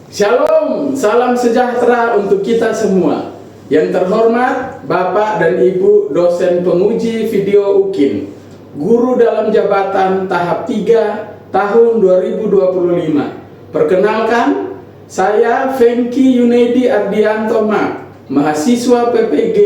Shalom, salam sejahtera untuk kita semua. Yang terhormat Bapak dan Ibu dosen penguji video UKIN, guru dalam jabatan tahap 3 tahun 2025. Perkenalkan, saya Fenki Yunedi Ardianto Mak, mahasiswa PPG,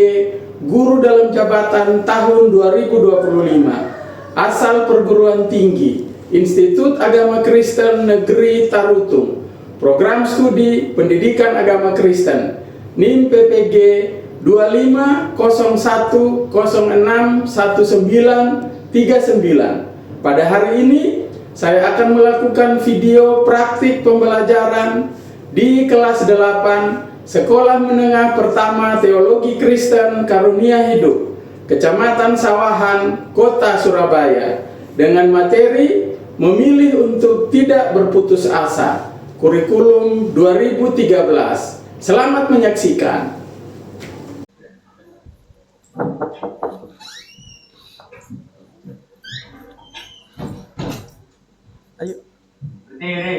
guru dalam jabatan tahun 2025, asal perguruan tinggi Institut Agama Kristen Negeri Tarutung, program studi Pendidikan Agama Kristen, NIM PPG 2501061939. Pada hari ini saya akan melakukan video praktik pembelajaran di kelas 8 Sekolah Menengah Pertama Teologi Kristen Karunia Hidup, Kecamatan Sawahan, Kota Surabaya, dengan materi Memilih untuk Tidak Berputus Asa, Kurikulum 2013. Selamat menyaksikan. Ayo. Berdiri.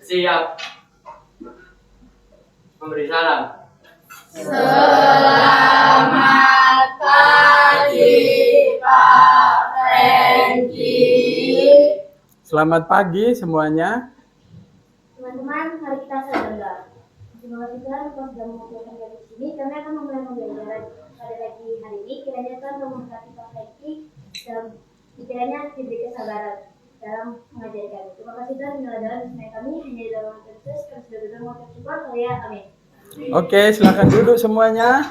Siap. Memberi salam. Selamat pagi, Pak Fenki. Selamat pagi semuanya. Teman-teman, mari kita sadar. Terima kasih Tuhan telah sudah mengumpulkan kita di sini. Kami akan memulai pembelajaran pada pagi hari ini. Kiranya Tuhan memberkati Pak Fenki dan kiranya diberi kesabaran dalam mengajari kami. Terima kasih Tuhan, inilah jalan kesenangan kami hanya di dalam Kristus. Kami sudah berdoa mengucap syukur. Haleluya, amin. Oke, silakan duduk semuanya.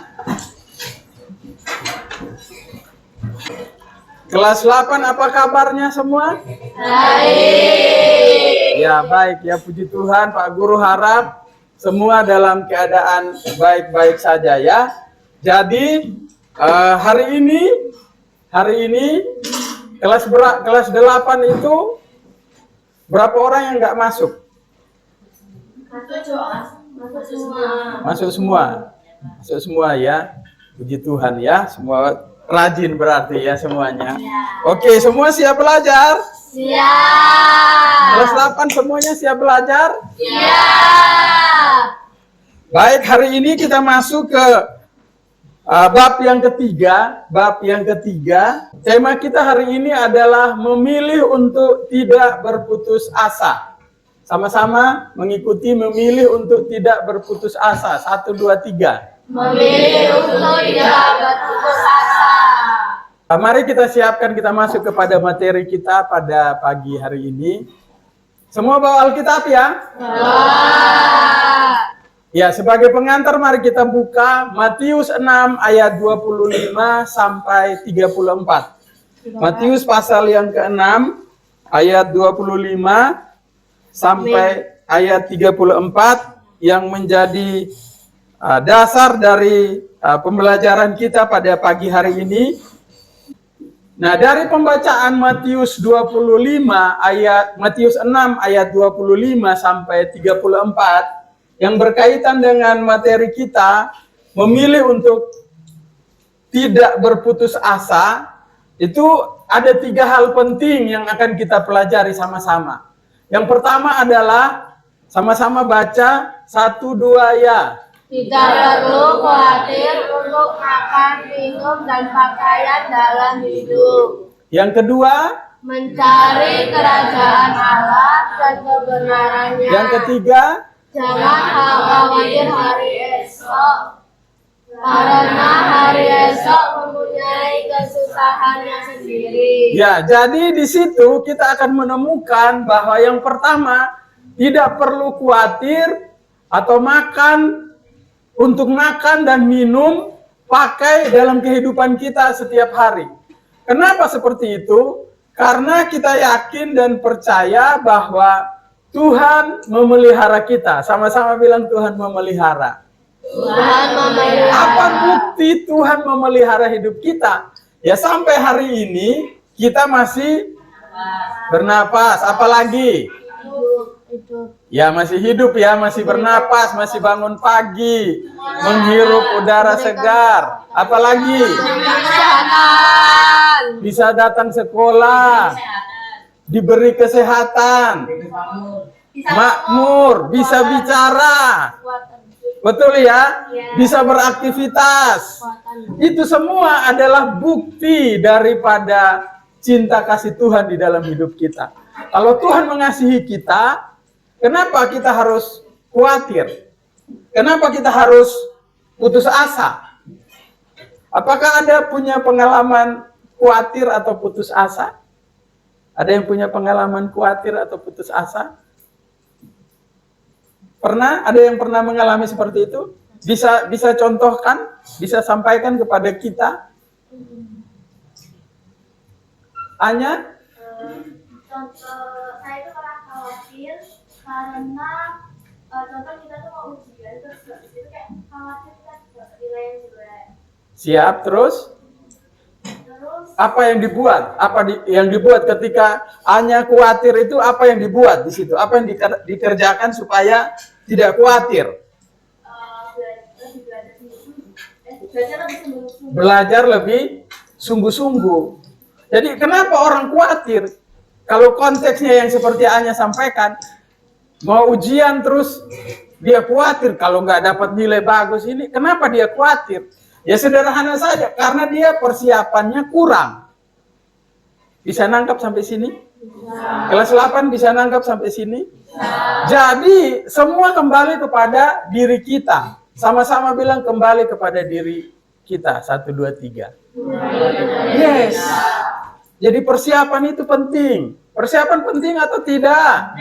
Kelas 8, apa kabarnya semua? Baik. Ya, baik ya, puji Tuhan. Pak Guru harap semua dalam keadaan baik-baik saja ya. Jadi hari ini kelas 8 itu berapa orang yang nggak masuk? Masuk semua ya. Puji Tuhan ya, semua rajin berarti ya semuanya. Oke, semua siap belajar? Siap. Kelas 8 semuanya siap belajar? Siap. Baik, hari ini kita masuk ke bab yang ketiga. Tema kita hari ini adalah memilih untuk tidak berputus asa. Sama-sama mengikuti memilih untuk tidak berputus asa. 1, 2, 3. Memilih untuk tidak berputus asa. Mari kita siapkan, kita masuk kepada materi kita pada pagi hari ini. Semua bawa Alkitab ya? Ya, sebagai pengantar mari kita buka Matius 6 ayat 25 sampai 34. Matius pasal yang ke-6 ayat 25 sampai ayat 34 yang menjadi dasar dari pembelajaran kita pada pagi hari ini. Nah, dari pembacaan Matius 6 ayat 25 sampai 34 yang berkaitan dengan materi kita, memilih untuk tidak berputus asa, itu ada 3 hal penting yang akan kita pelajari sama-sama. Yang pertama adalah sama-sama baca 1, 2 ya. Tidak perlu khawatir untuk makan, minum, dan pakaian dalam hidup. Yang kedua, Mencari kerajaan Allah dan kebenarannya. yang ketiga, Jangan khawatir hari esok, karena hari esok mempunyai kesusahannya sendiri. ya, jadi di situ kita akan menemukan bahwa yang pertama, tidak perlu khawatir atau untuk makan dan minum, pakai dalam kehidupan kita setiap hari. Kenapa seperti itu? Karena kita yakin dan percaya bahwa Tuhan memelihara kita. Sama-sama bilang Tuhan memelihara. Tuhan memelihara. Apa bukti Tuhan memelihara hidup kita? Ya, sampai hari ini kita masih bernapas. Apalagi? Ya, masih hidup ya, masih bernapas, masih bangun pagi, menghirup udara segar. Apalagi? Kesehatan. bisa datang sekolah, diberi kesehatan, makmur, bisa bicara. Betul ya? Bisa beraktivitas. Itu semua adalah bukti daripada cinta kasih Tuhan di dalam hidup kita. Kalau Tuhan mengasihi kita, kenapa kita harus khawatir? Kenapa kita harus putus asa? Apakah Anda punya pengalaman khawatir atau putus asa? Ada yang punya pengalaman khawatir atau putus asa? Pernah? Ada yang pernah mengalami seperti itu? Bisa contohkan? Bisa sampaikan kepada kita? Anya? Contoh, saya itu pernah khawatir karena contoh kita tuh mau ujian, terus itu kayak khawatir kan nilai yang jelek. Siap, terus? Apa yang dibuat? Yang dibuat ketika Anya khawatir itu apa yang dibuat di situ? Apa yang dikerjakan supaya tidak khawatir? Belajar lebih sungguh-sungguh. Jadi kenapa orang khawatir? Kalau konteksnya yang seperti Anya sampaikan, mau ujian terus dia khawatir kalau nggak dapat nilai bagus ini. Kenapa dia khawatir? Ya sederhana saja, karena dia persiapannya kurang. Bisa nangkap sampai sini? Kelas 8 bisa nangkap sampai sini? Jadi semua kembali kepada diri kita. Sama-sama bilang kembali kepada diri kita. 1, 2, 3. Yes. Jadi persiapan itu penting. Persiapan penting atau tidak?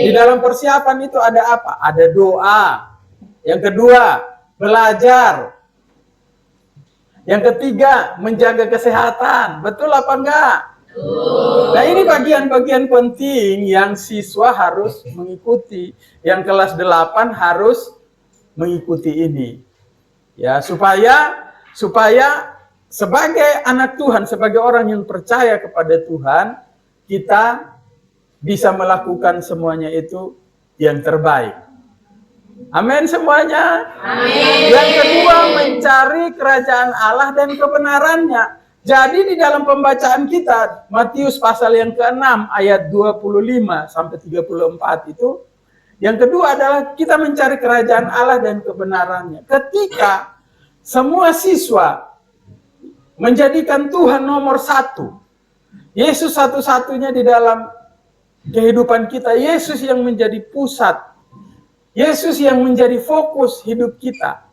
Di dalam persiapan itu ada apa? Ada doa. Yang kedua, belajar. Yang ketiga, menjaga kesehatan. Betul apa enggak? Nah ini bagian-bagian penting yang siswa harus mengikuti. Yang kelas 8 harus mengikuti ini. Ya, supaya sebagai anak Tuhan, sebagai orang yang percaya kepada Tuhan, kita bisa melakukan semuanya itu yang terbaik. Amin semuanya. Amin. Yang kedua, mencari kerajaan Allah dan kebenarannya. Jadi di dalam pembacaan kita, Matius pasal yang ke-6 ayat 25 sampai 34 itu, yang kedua adalah kita mencari kerajaan Allah dan kebenarannya. Ketika semua siswa menjadikan Tuhan nomor 1, Yesus satu-satunya di dalam kehidupan kita, Yesus yang menjadi pusat, Yesus yang menjadi fokus hidup kita.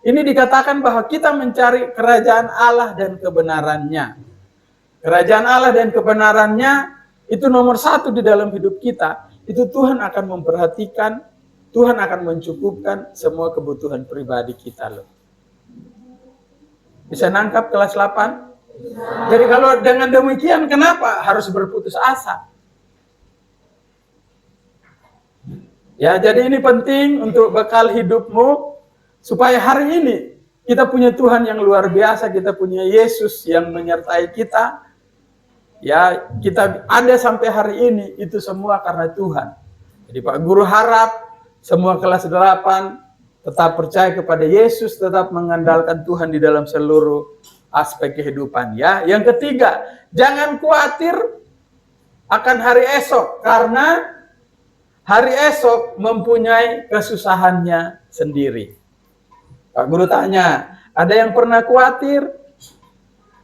Ini dikatakan bahwa kita mencari kerajaan Allah dan kebenarannya. Kerajaan Allah dan kebenarannya itu nomor 1 di dalam hidup kita. Itu Tuhan akan memperhatikan, Tuhan akan mencukupkan semua kebutuhan pribadi kita loh. Bisa nangkap kelas 8? Jadi kalau dengan demikian kenapa harus berputus asa? Ya, jadi ini penting untuk bekal hidupmu supaya hari ini kita punya Tuhan yang luar biasa, kita punya Yesus yang menyertai kita. Ya, kita ada sampai hari ini itu semua karena Tuhan. Jadi Pak Guru harap semua kelas 8 tetap percaya kepada Yesus, tetap mengandalkan Tuhan di dalam seluruh aspek kehidupan ya. Yang ketiga, jangan khawatir akan hari esok karena hari esok mempunyai kesusahannya sendiri. Pak Guru tanya, ada yang pernah khawatir?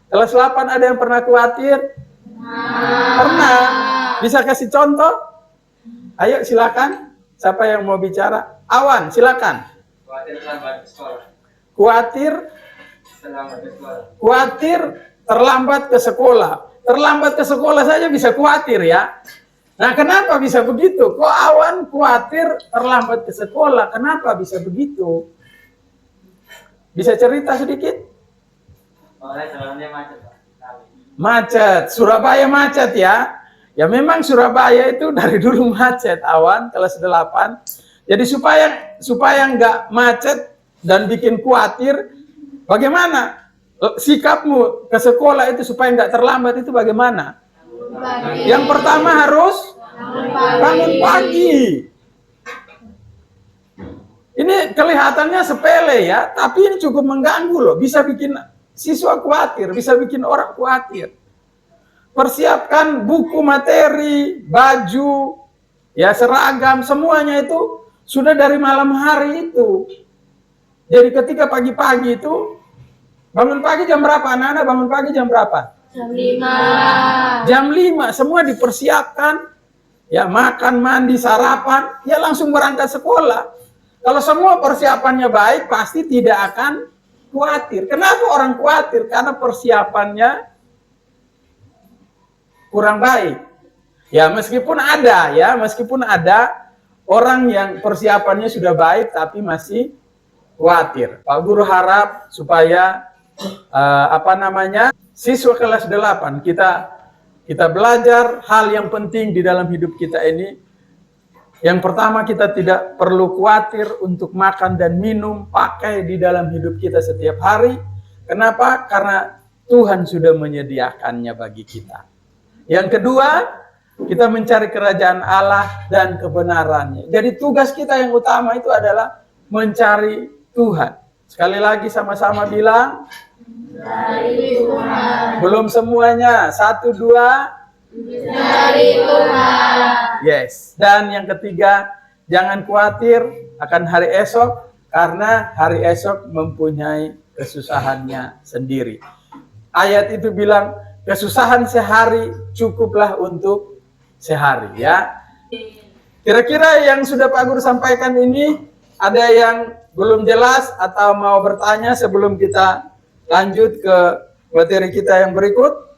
Kelas 8 ada yang pernah khawatir? Pernah? Bisa kasih contoh? Ayo silakan. Siapa yang mau bicara? Awan, silakan. Khawatir terlambat ke sekolah. Khawatir terlambat ke sekolah. Terlambat ke sekolah saja bisa khawatir ya. Nah, kenapa bisa begitu? Kok Awan khawatir terlambat ke sekolah? Kenapa bisa begitu? Bisa cerita sedikit? Jalannya macet, Pak. Macet. Surabaya macet ya. Ya memang Surabaya itu dari dulu macet, Awan, kelas 8. Jadi supaya nggak macet dan bikin khawatir, bagaimana sikapmu ke sekolah itu supaya nggak terlambat itu bagaimana? Yang pertama harus bangun pagi. Ini kelihatannya sepele ya, tapi ini cukup mengganggu loh. Bisa bikin siswa khawatir, bisa bikin orang khawatir. Persiapkan buku materi, baju, ya seragam, semuanya itu sudah dari malam hari itu. Jadi ketika pagi-pagi itu, bangun pagi jam berapa? Anak-anak bangun pagi jam berapa? Jam 5. Jam 5 semua dipersiapkan. Ya makan, mandi, sarapan, ya langsung berangkat sekolah. Kalau semua persiapannya baik, pasti tidak akan khawatir. Kenapa orang khawatir? Karena persiapannya kurang baik. Ya meskipun ada orang yang persiapannya sudah baik tapi masih khawatir. Pak Guru harap supaya siswa kelas 8 kita belajar hal yang penting di dalam hidup kita ini. Yang pertama, kita tidak perlu khawatir untuk makan dan minum, pakai di dalam hidup kita setiap hari. Kenapa? Karena Tuhan sudah menyediakannya bagi kita. Yang kedua, kita mencari kerajaan Allah dan kebenarannya. Jadi tugas kita yang utama itu adalah mencari Tuhan. Sekali lagi sama-sama bilang, Dari Tuhan. belum semuanya. 1, 2. Dari Tuhan. Yes. Dan yang ketiga, jangan khawatir akan hari esok, karena hari esok mempunyai kesusahannya sendiri. Ayat itu bilang, kesusahan sehari cukuplah untuk sehari, ya. Kira-kira yang sudah Pak Guru sampaikan ini, ada yang belum jelas atau mau bertanya sebelum kita lanjut ke materi kita yang berikut?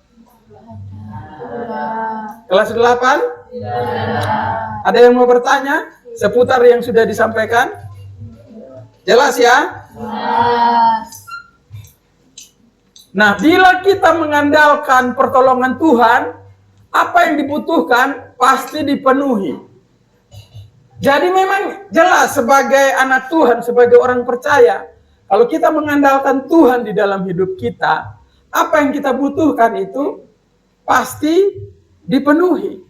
Kelas 8? Ada yang mau bertanya seputar yang sudah disampaikan? Jelas ya? Nah, bila kita mengandalkan pertolongan Tuhan, apa yang dibutuhkan pasti dipenuhi. Jadi memang jelas sebagai anak Tuhan, sebagai orang percaya, kalau kita mengandalkan Tuhan di dalam hidup kita, apa yang kita butuhkan itu pasti dipenuhi.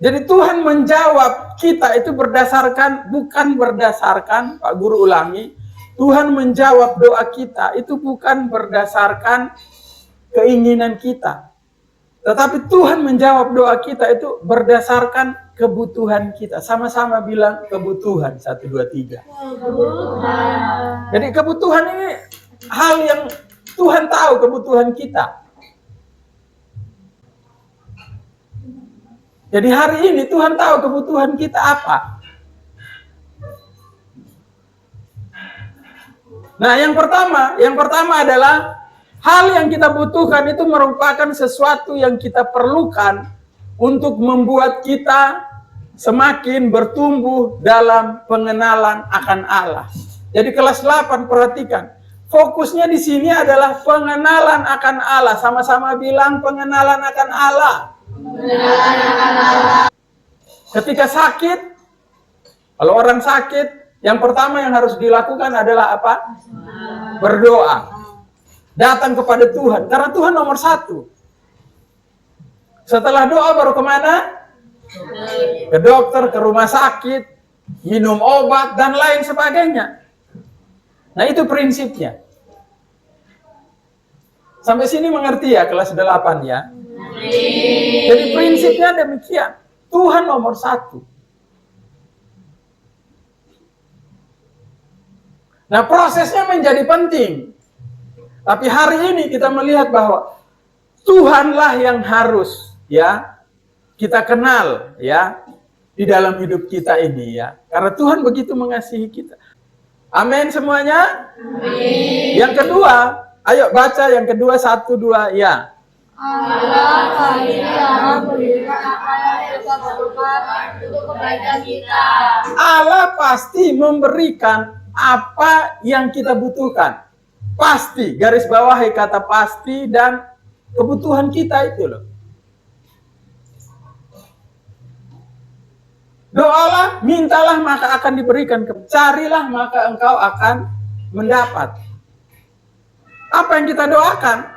Jadi Tuhan menjawab kita itu bukan berdasarkan, Pak Guru ulangi, Tuhan menjawab doa kita itu bukan berdasarkan keinginan kita. Tetapi Tuhan menjawab doa kita itu berdasarkan kebutuhan kita. Sama-sama bilang kebutuhan. 1, 2, 3. Kebutuhan. Jadi kebutuhan ini hal yang Tuhan tahu kebutuhan kita. Jadi hari ini Tuhan tahu kebutuhan kita apa. Nah, yang pertama adalah hal yang kita butuhkan itu merupakan sesuatu yang kita perlukan untuk membuat kita semakin bertumbuh dalam pengenalan akan Allah. Jadi kelas 8 perhatikan, fokusnya di sini adalah pengenalan akan Allah. Sama-sama bilang pengenalan akan Allah. Ketika sakit, kalau orang sakit, yang pertama yang harus dilakukan adalah apa? Berdoa. Datang kepada Tuhan, karena Tuhan nomor 1. Setelah doa baru kemana? Ke dokter, ke rumah sakit, minum obat, dan lain sebagainya. Nah itu prinsipnya. Sampai sini mengerti ya kelas 8 ya? Jadi prinsipnya demikian. Tuhan nomor 1. Nah prosesnya menjadi penting. Tapi hari ini kita melihat bahwa Tuhanlah yang harus ya kita kenal ya di dalam hidup kita ini ya. Karena Tuhan begitu mengasihi kita. Amin semuanya? Amin. Yang kedua, ayo baca yang kedua 1, 2 ya. Allah pasti akan memberikan apa yang kita butuhkan untuk kebaikan kita. Allah pasti memberikan apa yang kita butuhkan. Pasti, garis bawahi kata pasti dan kebutuhan kita itu loh. Doalah, mintalah maka akan diberikan. Carilah maka engkau akan mendapat. Apa yang kita doakan?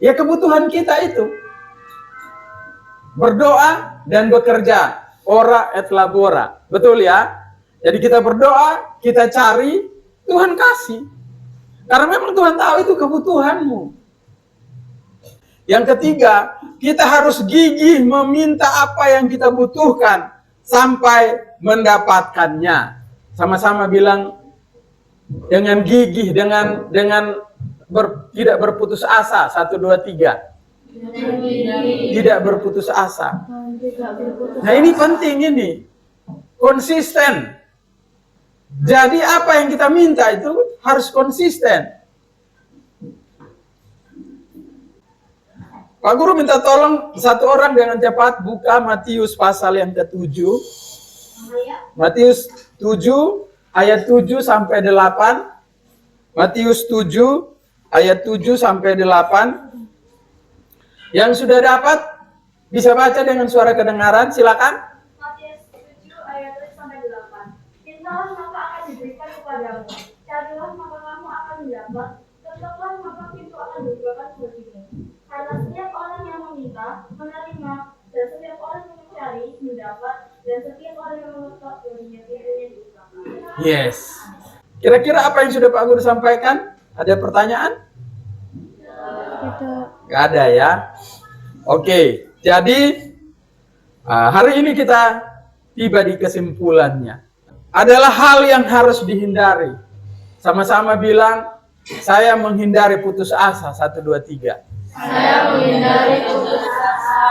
Ya kebutuhan kita itu. Berdoa dan bekerja. Ora et labora. Betul ya? Jadi kita berdoa, kita cari, Tuhan kasih. Karena memang Tuhan tahu itu kebutuhanmu. Yang ketiga, kita harus gigih meminta apa yang kita butuhkan sampai mendapatkannya. Sama-sama bilang dengan gigih, dengan tidak berputus asa. 1, 2, 3. Tidak berputus asa. Nah ini penting ini. Konsisten. Jadi apa yang kita minta itu harus konsisten. Pak Guru minta tolong satu orang dengan cepat buka Matius pasal yang ke-7. Matius 7 ayat 7 sampai 8. Matius 7 ayat 7 sampai 8. Yang sudah dapat bisa baca dengan suara kedengaran, silakan. Matius 7 ayat 7 sampai 8. Mintalah maka akan diberikan kepadamu. Carilah maka kamu akan mendapat. Ketuklah maka pintu akan dibukakan bagimu. Karena setiap orang yang meminta, menerima, dan setiap orang yang mencari, mendapat, dan setiap orang yang mengetuk, baginya pintunya dibukakan. Yes. Kira-kira apa yang sudah Pak Guru sampaikan? Ada pertanyaan? Gak ada ya. Oke, jadi hari ini kita tiba di kesimpulannya. Adalah hal yang harus dihindari. Sama-sama bilang, saya menghindari putus asa. 1, 2, 3. Saya menghindari putus asa.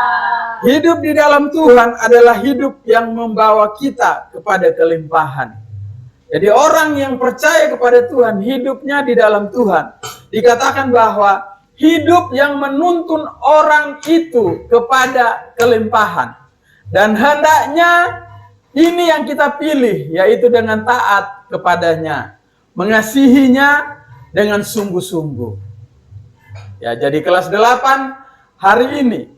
Hidup di dalam Tuhan adalah hidup yang membawa kita kepada kelimpahan. Jadi orang yang percaya kepada Tuhan, hidupnya di dalam Tuhan. Dikatakan bahwa hidup yang menuntun orang itu kepada kelimpahan. Dan hendaknya ini yang kita pilih, yaitu dengan taat kepadanya. Mengasihinya dengan sungguh-sungguh. Ya, jadi kelas 8 hari ini,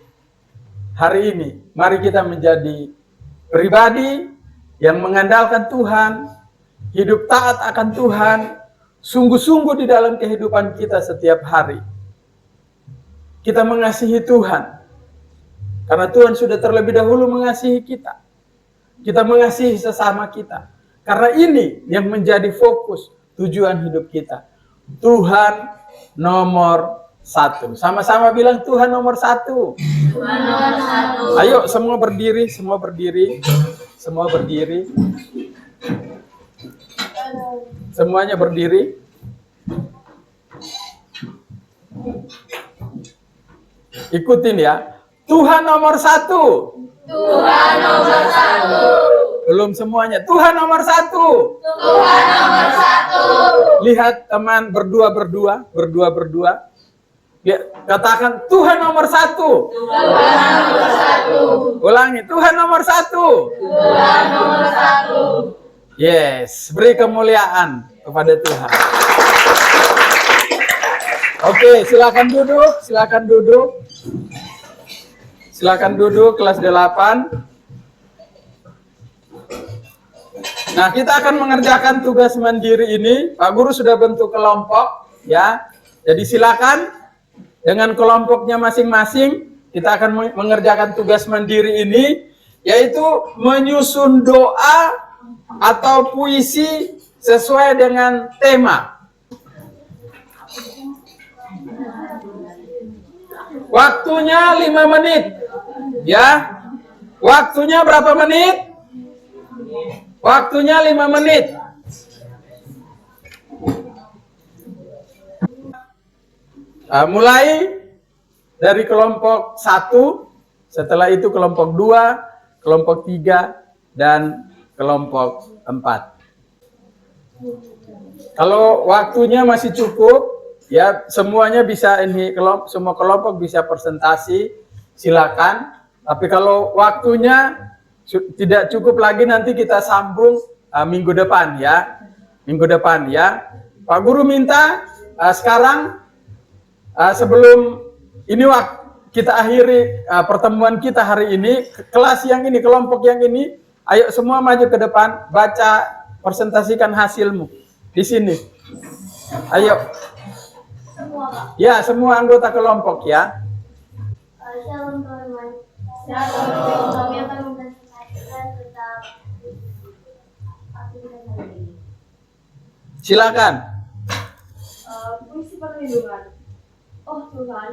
mari kita menjadi pribadi yang mengandalkan Tuhan, hidup taat akan Tuhan, sungguh-sungguh di dalam kehidupan kita setiap hari. Kita mengasihi Tuhan, karena Tuhan sudah terlebih dahulu mengasihi kita. Kita mengasihi sesama kita, karena ini yang menjadi fokus tujuan hidup kita. Tuhan nomor 1. Sama-sama bilang Tuhan nomor 1. Tuhan nomor 1. Ayo semua berdiri, semua berdiri. Semua berdiri. Semuanya berdiri. Ikutin ya. Tuhan nomor 1. Tuhan nomor 1. Belum semuanya. Tuhan nomor 1. Tuhan nomor 1. Lihat teman berdua. Ya, katakan Tuhan nomor 1. Tuhan nomor 1. Ulangi, Tuhan nomor 1. Tuhan nomor 1. Yes, beri kemuliaan kepada Tuhan. Oke, silakan duduk, Silakan duduk kelas 8. Nah, kita akan mengerjakan tugas mandiri ini. Pak Guru sudah bentuk kelompok, ya. Jadi silakan dengan kelompoknya masing-masing, kita akan mengerjakan tugas mandiri ini, yaitu menyusun doa atau puisi sesuai dengan tema. Waktunya 5 menit. Ya. Waktunya berapa menit? Waktunya 5 menit. Mulai dari kelompok 1, setelah itu kelompok 2, kelompok 3, dan kelompok 4. Kalau waktunya masih cukup, ya semuanya bisa semua kelompok bisa presentasi, silakan. Tapi kalau waktunya tidak cukup lagi, nanti kita sambung minggu depan ya. Pak Guru minta sekarang sebelum ini kita akhiri pertemuan kita hari ini, kelas yang ini, kelompok yang ini, ayo semua maju ke depan, baca, presentasikan hasilmu di sini. Ayo. Ya, semua anggota kelompok ya. Shalom teman-teman. Kami akan mempresentasikan tentang aktivitas hari ini. Silakan. puisi perlindungan. Oh Tuhan,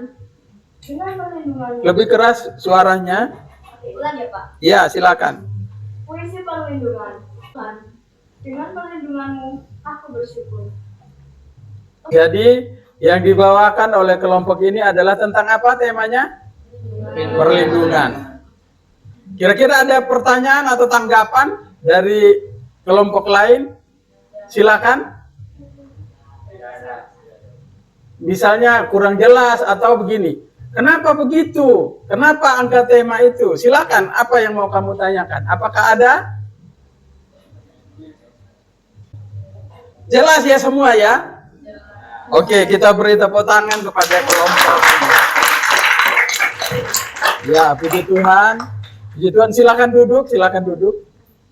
dengan perlindunganmu. Lebih keras suaranya. Ulang ya Pak. Ya, silakan. Puisi perlindungan. Tuhan, dengan perlindunganmu aku bersyukur. Jadi yang dibawakan oleh kelompok ini adalah tentang apa temanya? Perlindungan. Kira-kira ada pertanyaan atau tanggapan dari kelompok lain? Silakan. Misalnya kurang jelas atau begini. Kenapa begitu? Kenapa angkat tema itu? Silakan, apa yang mau kamu tanyakan? Apakah ada? Jelas ya semua ya? Oke, kita beri tepuk tangan kepada kelompok. Ya, puji Tuhan. Puji Tuhan, silakan duduk, silakan duduk.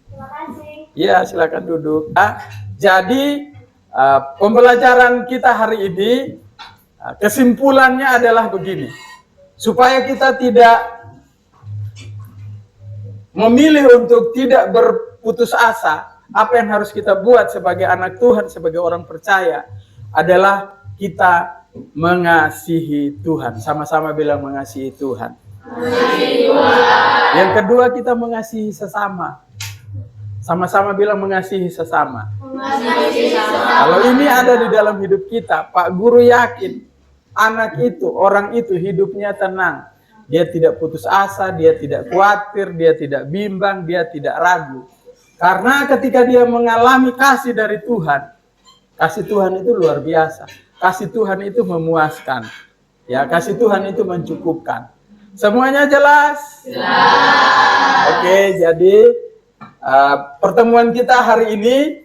Terima kasih. Ya, silakan duduk. Nah, jadi pembelajaran kita hari ini kesimpulannya adalah begini. Supaya kita tidak memilih untuk tidak berputus asa, apa yang harus kita buat sebagai anak Tuhan, sebagai orang percaya adalah kita mengasihi Tuhan. Sama-sama bilang mengasihi Tuhan. Yang kedua, kita mengasihi sesama. Sama-sama bilang mengasihi sesama. Kalau ini ada di dalam hidup kita, Pak Guru yakin anak itu, orang itu hidupnya tenang. Dia tidak putus asa, dia tidak khawatir, dia tidak bimbang, dia tidak ragu. Karena ketika dia mengalami kasih dari Tuhan, kasih Tuhan itu luar biasa. Kasih Tuhan itu memuaskan. Ya, kasih Tuhan itu mencukupkan. Semuanya jelas? Jelas. Oke, jadi pertemuan kita hari ini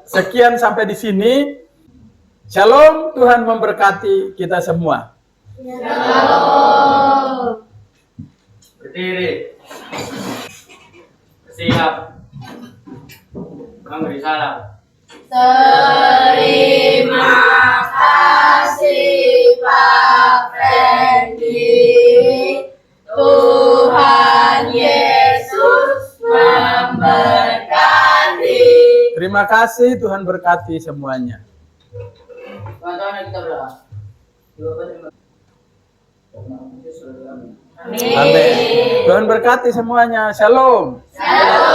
sekian sampai di sini. Shalom, Tuhan memberkati kita semua. Shalom. Berdiri. Siap. Memberi salam. Terima kasih Pak Fendi. Tuhan Yesus memberkati. Terima kasih, Tuhan berkati semuanya. Teman-teman kita berdoa. Amin. Tuhan berkati semuanya. Shalom. Shalom.